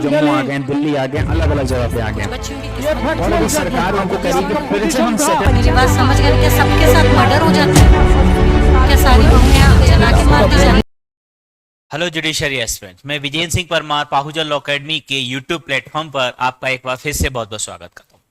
जम्मू आ गए, दिल्ली आ गए, अलग अलग जगह पे आ गए, और अभी सरकार उनको करेगी फिर से हम मेरी बात समझ गए? क्या सबके साथ मर्डर हो जाता है? क्या सारी बहुएं जला के मार दी जाती? हेलो जुडिशरी एस्पिरेंट, मैं विजेंद्र सिंह परमार पाहुजन लॉ अकेडमी के यूट्यूब प्लेटफॉर्म पर आपका एक बार फिर से बहुत बहुत स्वागत करता हूँ।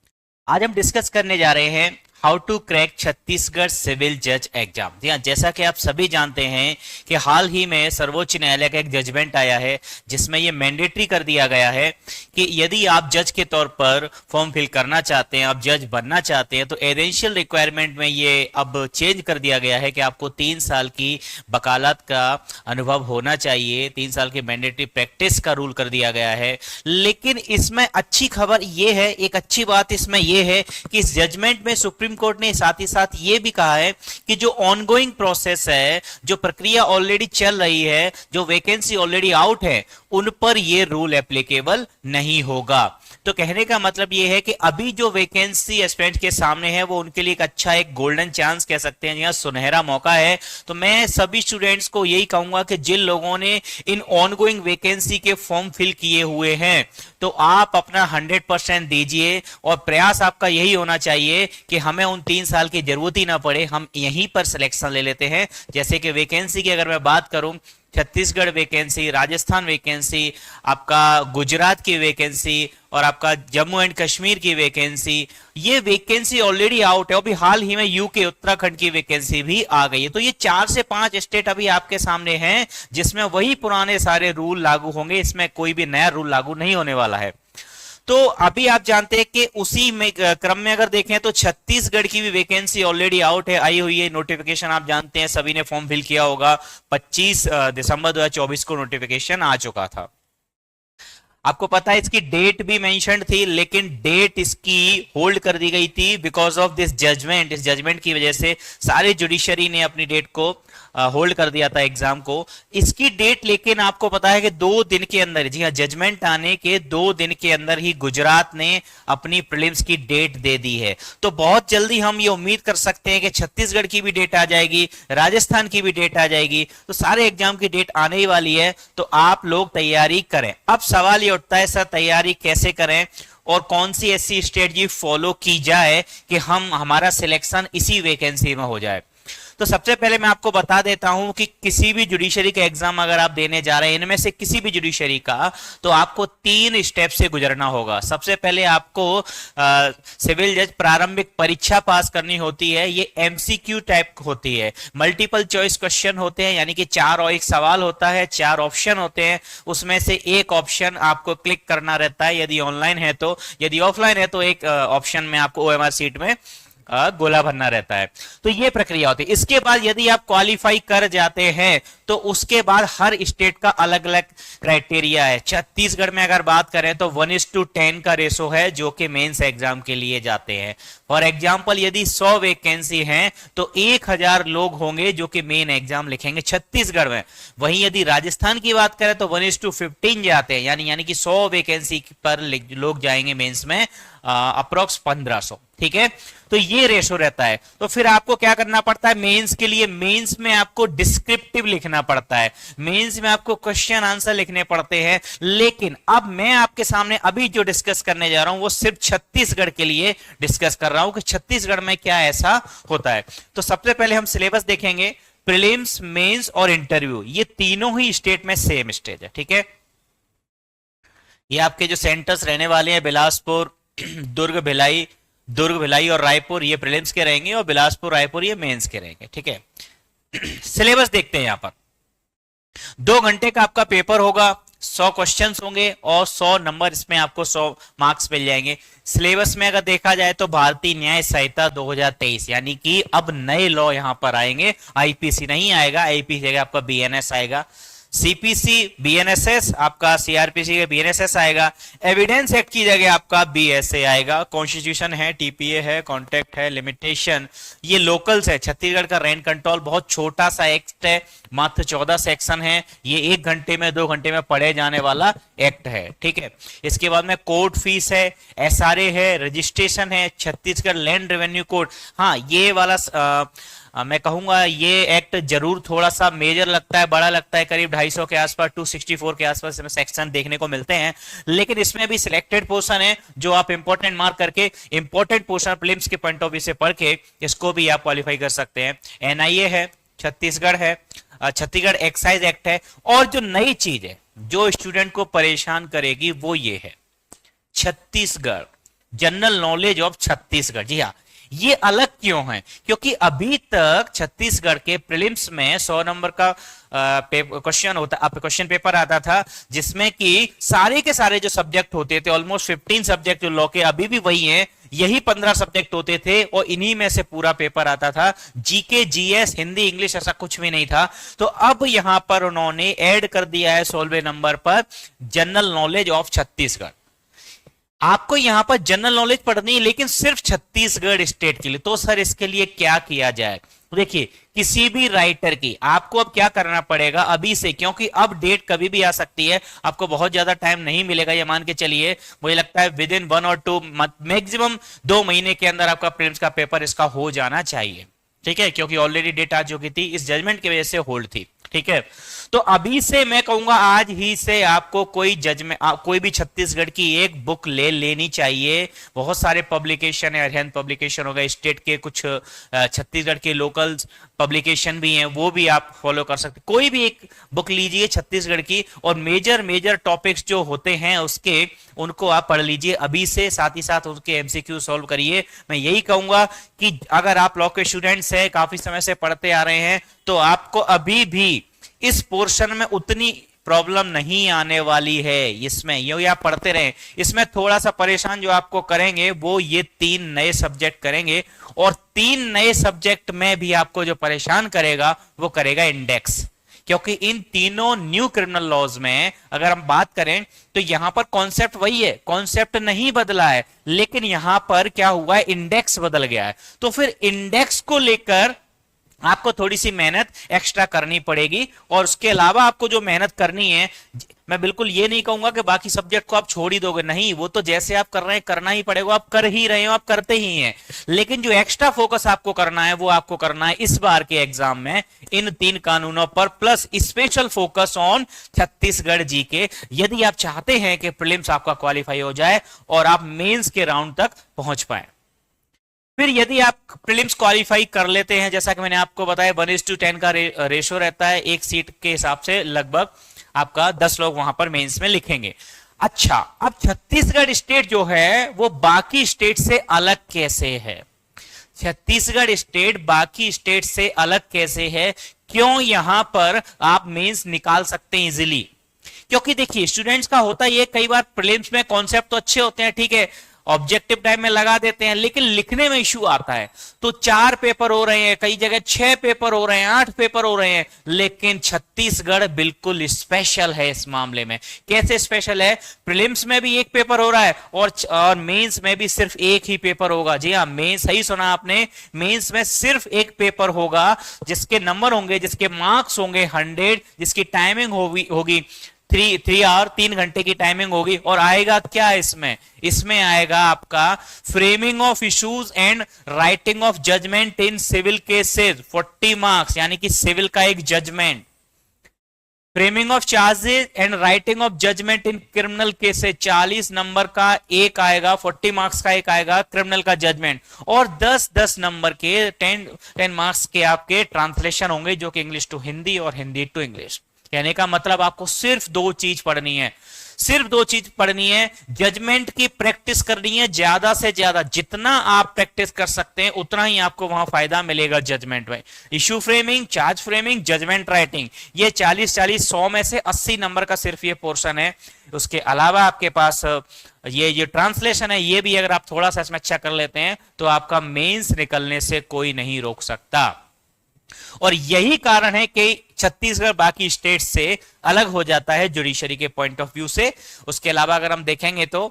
आज हम डिस्कस करने जा रहे हैं how to crack Chhattisgarh civil जज एग्जाम। जी हाँ, जैसा कि आप सभी जानते हैं कि हाल ही में सर्वोच्च न्यायालय का एक जजमेंट आया है जिसमें यह मैंडेटरी कर दिया गया है कि यदि आप जज के तौर पर फॉर्म फिल करना चाहते हैं, आप जज बनना चाहते हैं, तो एडेंशियल रिक्वायरमेंट में ये अब चेंज कर दिया गया है कि आपको 3 साल की वकालत का अनुभव होना चाहिए, 3 साल की मैंडेटरी प्रैक्टिस का रूल कर दिया गया है। लेकिन इसमें अच्छी खबर यह है, एक अच्छी बात इसमें यह है कि इस जजमेंट में सुप्रीम कोर्ट ने साथ ही साथ यह भी कहा है कि जो ऑनगोइंग प्रोसेस है, जो प्रक्रिया ऑलरेडी चल रही है, जो वैकेंसी ऑलरेडी आउट है, उन पर यह रूल एप्लीकेबल नहीं होगा। तो कहने का मतलब यह है कि अभी जो वैकेंसी एस्पिरेंट के सामने है वो उनके लिए एक अच्छा, एक गोल्डन चांस कह सकते हैं, यहाँ सुनहरा मौका है। तो मैं सभी स्टूडेंट्स को यही कहूंगा कि जिन लोगों ने इन ऑनगोइंग वैकेंसी के फॉर्म फिल किए हुए हैं तो आप अपना 100% दीजिए और प्रयास आपका यही होना चाहिए कि हमें उन 3 साल की जरूरत ही ना पड़े, हम यहीं पर सिलेक्शन ले लेते हैं। जैसे कि वैकेंसी की अगर मैं बात करूं, छत्तीसगढ़ वैकेंसी, राजस्थान वैकेंसी, आपका गुजरात की वैकेंसी और आपका जम्मू एंड कश्मीर की वैकेंसी, ये वैकेंसी ऑलरेडी आउट है। अभी हाल ही में यूके उत्तराखंड की वैकेंसी भी आ गई है। तो ये 4 से 5 स्टेट अभी आपके सामने हैं जिसमें वही पुराने सारे रूल लागू होंगे, इसमें कोई भी नया रूल लागू नहीं होने वाला है। तो अभी आप जानते हैं कि उसी में क्रम में अगर देखें तो छत्तीसगढ़ की भी वैकेंसी ऑलरेडी आउट है, आई हुई है। नोटिफिकेशन आप जानते हैं, सभी ने फॉर्म फिल किया होगा। 25 दिसंबर 2024 को नोटिफिकेशन आ चुका था। आपको पता है इसकी डेट भी मेंशन्ड थी, लेकिन डेट इसकी होल्ड कर दी गई थी बिकॉज ऑफ दिस जजमेंट। इस जजमेंट की वजह से सारे जुडिशरी ने अपनी डेट को होल्ड कर दिया था एग्जाम को। इसकी डेट लेकिन आपको पता है कि 2 दिन के अंदर, जी हाँ, जजमेंट आने के 2 दिन के अंदर ही गुजरात ने अपनी प्रीलिम्स की डेट दे दी है। तो बहुत जल्दी हम ये उम्मीद कर सकते हैं कि छत्तीसगढ़ की भी डेट आ जाएगी, राजस्थान की भी डेट आ जाएगी। तो सारे एग्जाम की डेट आने ही वाली है, तो आप लोग तैयारी करें। अब सवाल ये उठता है, सर तैयारी कैसे करें और कौन सी ऐसी स्ट्रेटजी फॉलो की जाए कि हमारा सिलेक्शन इसी वैकेंसी में हो जाए। तो सबसे पहले मैं आपको बता देता हूं कि किसी भी जुडिशरी का एग्जाम अगर आप देने जा रहे हैं, इनमें से किसी भी जुडिशरी का, तो आपको 3 स्टेप से गुजरना होगा। सबसे पहले आपको सिविल जज प्रारंभिक परीक्षा पास करनी होती है। ये एमसीक्यू टाइप होती है, मल्टीपल चॉइस क्वेश्चन होते हैं, यानी कि 4 और 1 सवाल होता है, 4 ऑप्शन होते हैं, उसमें से एक ऑप्शन आपको क्लिक करना रहता है यदि ऑनलाइन है तो। यदि ऑफलाइन है तो एक ऑप्शन में आपको ओएमआर सीट में गोला भरना रहता है। तो ये प्रक्रिया होती है। इसके बाद यदि आप क्वालिफाई कर जाते हैं तो उसके बाद हर स्टेट का अलग अलग क्राइटेरिया है। छत्तीसगढ़ में अगर बात करें तो 1:10 का रेशो है जो कि मेंस एग्जाम के लिए जाते हैं। फॉर एग्जाम्पल यदि 100 वैकेंसी हैं तो 1000 लोग होंगे जो कि मेन एग्जाम लिखेंगे छत्तीसगढ़ में। वहीं यदि राजस्थान की बात करें तो 1:15 जाते हैं, यानी कि 100 वैकेंसी पर लोग जाएंगे मेंस में, अप्रोक्स 1500। ठीक है, तो ये रेशो रहता है। तो फिर आपको क्या करना पड़ता है मेंस के लिए? मेंस में आपको डिस्क्रिप्टिव लिखना पड़ता है, मेंस में आपको क्वेश्चन आंसर लिखने पड़ते हैं। लेकिन अब मैं आपके सामने अभी जो डिस्कस करने जा रहा हूं वो सिर्फ छत्तीसगढ़ के लिए डिस्कस कर रहा हूं कि छत्तीसगढ़ में क्या ऐसा होता है। तो सबसे पहले हम सिलेबस देखेंगे। प्रीलिम्स, मेंस और इंटरव्यू, ये तीनों ही स्टेट में सेम स्टेज है। ठीक है, ये आपके जो सेंटर्स रहने वाले हैं, बिलासपुर, दुर्ग, भिलाई और रायपुर, ये प्रीलिम्स के रहेंगे, और बिलासपुर, रायपुर ये मेंस के रहेंगे। ठीक है, सिलेबस देखते हैं। यहां पर 2 घंटे का आपका पेपर होगा, 100 क्वेश्चंस होंगे और 100 नंबर, इसमें आपको 100 मार्क्स मिल जाएंगे। सिलेबस में अगर देखा जाए तो भारतीय न्याय संहिता 2023, यानी कि अब नए लॉ यहां पर आएंगे। आईपीसी नहीं आएगा, आईपीसी आपका बीएनएस आएगा। सीपीसी बीएनएसएस, आपका सीआरपीसी का बीएनएसएस आएगा। एविडेंस एक्ट की जगह आपका बीएसए आएगा। कॉन्स्टिट्यूशन है, टीपीए है, कॉन्ट्रैक्ट है, लिमिटेशन, ये लोकल्स है। छत्तीसगढ़ का रेंट कंट्रोल बहुत छोटा सा एक्ट है, मात्र 14 सेक्शन है। ये 1 घंटे में 2 घंटे में पढ़े जाने वाला एक्ट है। ठीक है, इसके बाद में कोर्ट फीस है, एसआरए है, रजिस्ट्रेशन है, छत्तीसगढ़ लैंड रेवेन्यू कोड। हाँ, ये वाला मैं कहूंगा ये एक्ट जरूर थोड़ा सा मेजर लगता है, बड़ा लगता है, करीब 250 के आसपास, 264 के आसपास इसमें सेक्शन देखने को मिलते हैं, लेकिन इसमें भी सिलेक्टेड पोर्शन है जो आप इंपॉर्टेंट मार्क करके, इंपॉर्टेंट पोर्शन प्रीलिम्स के पॉइंट ऑफ व्यू से पढ़ के इसको भी आप क्वालिफाई कर सकते हैं। एनआईए है, छत्तीसगढ़ है, छत्तीसगढ़ एक्साइज एक्ट है, और जो नई चीज है जो स्टूडेंट को परेशान करेगी वो ये है Chhattisgarh general knowledge of Chhattisgarh. जी हाँ, ये अलग क्यों है? क्योंकि अभी तक छत्तीसगढ़ के प्रीलिम्स में 100 नंबर का क्वेश्चन पेपर आता था, जिसमें कि सारे के सारे जो सब्जेक्ट होते थे, ऑलमोस्ट 15 सब्जेक्ट जो लॉ के अभी भी वही हैं, यही 15 सब्जेक्ट होते थे और इन्हीं में से पूरा पेपर आता था। जीके, जीएस, हिंदी, इंग्लिश ऐसा कुछ भी नहीं था। तो अब यहां पर उन्होंने ऐड कर दिया है 16वें नंबर पर जनरल नॉलेज ऑफ छत्तीसगढ़। आपको यहां पर जनरल नॉलेज पढ़नी है, लेकिन सिर्फ छत्तीसगढ़ स्टेट के लिए। तो सर इसके लिए क्या किया जाए? देखिए, किसी भी राइटर की आपको अब क्या करना पड़ेगा अभी से, क्योंकि अब डेट कभी भी आ सकती है, आपको बहुत ज्यादा टाइम नहीं मिलेगा। ये मान के चलिए, मुझे लगता है विद इन 1 और 2 मैक्सिमम 2 महीने के अंदर आपका प्रीलिम्स का पेपर इसका हो जाना चाहिए, ठीक है, क्योंकि ऑलरेडी डेट आ चुकी थी, इस जजमेंट की वजह से होल्ड थी, ठीक है। तो अभी से मैं कहूंगा आज ही से आपको कोई जजमेंट, कोई भी छत्तीसगढ़ की एक बुक ले लेनी चाहिए। बहुत सारे पब्लिकेशन है, अरिहंत पब्लिकेशन हो गए, स्टेट के कुछ छत्तीसगढ़ के लोकल पब्लिकेशन भी हैं, वो भी आप फॉलो कर सकते। कोई भी एक बुक लीजिए छत्तीसगढ़ की, और मेजर टॉपिक्स जो होते हैं उसके, उनको आप पढ़ लीजिए अभी से, साथ ही साथ उसके एमसीक्यू सॉल्व करिए। मैं यही कहूंगा कि अगर आप लॉ के स्टूडेंट्स हैं, काफी समय से पढ़ते आ रहे हैं, तो आपको अभी भी इस पोर्शन में उतनी प्रॉब्लम नहीं आने वाली है। इसमें ये आप पढ़ते रहें, इसमें थोड़ा सा परेशान जो आपको करेंगे वो ये 3 नए सब्जेक्ट करेंगे, और 3 नए सब्जेक्ट में भी आपको जो परेशान करेगा वो करेगा इंडेक्स। क्योंकि इन तीनों न्यू क्रिमिनल लॉज में अगर हम बात करें तो यहां पर कॉन्सेप्ट वही है, कॉन्सेप्ट नहीं बदला है, लेकिन यहां पर क्या हुआ है, इंडेक्स बदल गया है। तो फिर इंडेक्स को लेकर आपको थोड़ी सी मेहनत एक्स्ट्रा करनी पड़ेगी, और उसके अलावा आपको जो मेहनत करनी है, मैं बिल्कुल ये नहीं कहूंगा कि बाकी सब्जेक्ट को आप छोड़ ही दोगे, नहीं, वो तो जैसे आप कर रहे हैं करना ही पड़ेगा, आप कर ही रहे हो, आप करते ही हैं, लेकिन जो एक्स्ट्रा फोकस आपको करना है वो आपको करना है इस बार के एग्जाम में इन 3 कानूनों पर, plus special focus on Chhattisgarh GK, यदि आप चाहते हैं कि प्रीलिम्स आपका क्वालिफाई हो जाए और आप मेंस के राउंड तक पहुंच पाए। फिर यदि आप प्रीलिम्स क्वालिफाई कर लेते हैं, जैसा कि मैंने आपको बताया 1:10 का रेशो रहता है, एक सीट के हिसाब से लगभग आपका 10 लोग वहां पर मेंस में लिखेंगे। अच्छा, अब छत्तीसगढ़ स्टेट जो है वो बाकी स्टेट से अलग कैसे है? छत्तीसगढ़ स्टेट बाकी स्टेट से अलग कैसे है? क्यों यहां पर आप मेंस निकाल सकते हैं इजीली? क्योंकि देखिए, स्टूडेंट्स का होता है ये, कई बार प्रीलिम्स में कॉन्सेप्ट तो अच्छे होते हैं, ठीक है, ऑब्जेक्टिव टाइम में लगा देते हैं, लेकिन लिखने में इश्यू आता है। तो 4 पेपर हो रहे हैं, कई जगह 6 पेपर हो रहे हैं, 8 पेपर हो रहे हैं, लेकिन छत्तीसगढ़ बिल्कुल स्पेशल है इस मामले में। कैसे स्पेशल है? प्रीलिम्स में भी 1 पेपर हो रहा है और मेंस में भी सिर्फ 1 ही पेपर होगा। जी हाँ, मेंस, सही सुना आपने, मेंस में सिर्फ 1 पेपर होगा, जिसके नंबर होंगे, जिसके मार्क्स होंगे 100, जिसकी टाइमिंग होगी 3 आवर, 3 घंटे की टाइमिंग होगी। और आएगा क्या इसमें आएगा आपका framing of issues and writing of judgement in civil cases, 40 marks, यानी कि सिविल का एक judgement. Framing of charges and writing of judgement in criminal cases, 40 number का एक आएगा, 40 मार्क्स का एक आएगा क्रिमिनल का जजमेंट, और 10 नंबर के 10 मार्क्स के आपके ट्रांसलेशन होंगे, जो कि इंग्लिश टू हिंदी और हिंदी टू इंग्लिश। कहने का मतलब आपको सिर्फ 2 चीज पढ़नी है, सिर्फ 2 चीज पढ़नी है। जजमेंट की प्रैक्टिस करनी है ज्यादा से ज्यादा, जितना आप प्रैक्टिस कर सकते हैं उतना ही आपको वहां फायदा मिलेगा जजमेंट में। Issue framing, charge framing, judgement writing, ये 40 100 में से 80 नंबर का सिर्फ ये पोर्शन है। उसके अलावा आपके पास ये ट्रांसलेशन है, ये भी अगर आप थोड़ा सा इसमें अच्छा कर लेते हैं तो आपका मेंस निकलने से कोई नहीं रोक सकता। और यही कारण है कि छत्तीसगढ़ बाकी स्टेट से अलग हो जाता है जुडिशरी के पॉइंट ऑफ व्यू से। उसके अलावा अगर हम देखेंगे तो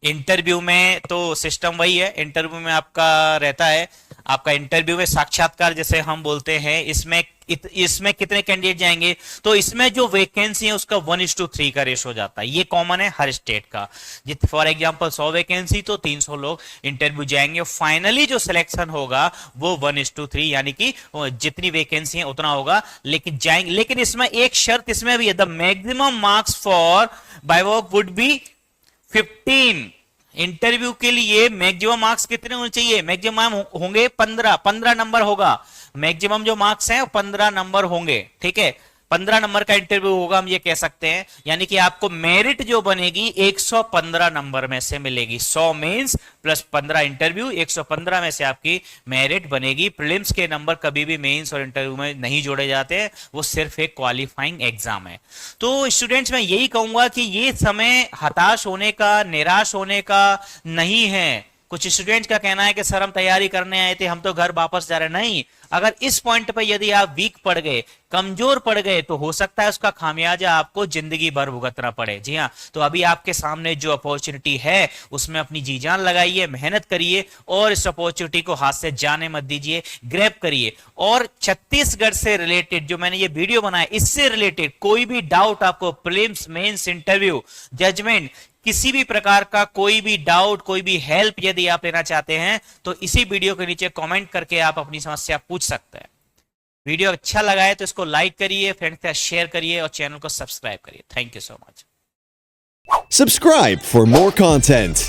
इंटरव्यू में तो सिस्टम वही है, इंटरव्यू में आपका रहता है, आपका इंटरव्यू में साक्षात्कार जैसे हम बोलते हैं, इसमें कितने कैंडिडेट जाएंगे, तो इसमें जो वैकेंसी है उसका 1:3 का रेशो जाता है। ये कॉमन है हर स्टेट का। फॉर एग्जांपल 100 वैकेंसी तो 300 लोग इंटरव्यू जाएंगे, फाइनली जो सिलेक्शन होगा वो 1:3 यानी कि जितनी वैकेंसी है उतना होगा, लेकिन जाएंगे। लेकिन इसमें एक शर्त इसमें भी है, द मैक्सिमम मार्क्स फॉर बायवॉक वुड बी 15। इंटरव्यू के लिए मैक्सिमम मार्क्स कितने होने चाहिए? मैक्सिमम होंगे 15 नंबर होगा। मैक्सिमम जो मार्क्स हैं 15 नंबर होंगे, ठीक है। 15 नंबर का इंटरव्यू होगा, हम ये कह सकते हैं, यानी कि आपको मेरिट जो बनेगी 115 नंबर में से मिलेगी। 100 मेंस प्लस 15 इंटरव्यू, 115 में से आपकी मेरिट बनेगी। प्रीलिम्स के नंबर कभी भी मेंस और इंटरव्यू में नहीं जोड़े जाते हैं, वो सिर्फ एक क्वालिफाइंग एग्जाम है। तो स्टूडेंट्स मैं यही कहूंगा कि ये समय हताश होने का, निराश होने का नहीं है। कुछ स्टूडेंट्स का कहना है कि सर हम तैयारी करने आए थे, हम तो घर वापस जा रहे हैं। नहीं, अगर इस पॉइंट पे यदि आप वीक पड़ गए, कमजोर पड़ गए, तो हो सकता है उसका खामियाजा आपको जिंदगी भर भुगतना पड़े। जी हाँ, तो अभी आपके सामने जो अपॉर्चुनिटी है उसमें अपनी जी जान लगाइए, मेहनत करिए और इस अपॉर्चुनिटी को हाथ से जाने मत दीजिए, ग्रैब करिए। और छत्तीसगढ़ से रिलेटेड जो मैंने ये वीडियो बनाया, इससे रिलेटेड कोई भी डाउट आपको, प्रीलिम्स, मेंस, इंटरव्यू, जजमेंट, किसी भी प्रकार का कोई भी डाउट, कोई भी हेल्प यदि आप लेना चाहते हैं तो इसी वीडियो के नीचे कमेंट करके आप अपनी समस्या पूछ सकते हैं। वीडियो अच्छा लगा है तो इसको लाइक करिए, फ्रेंड्स के साथ शेयर करिए और चैनल को सब्सक्राइब करिए। Thank you so much. Subscribe for more content.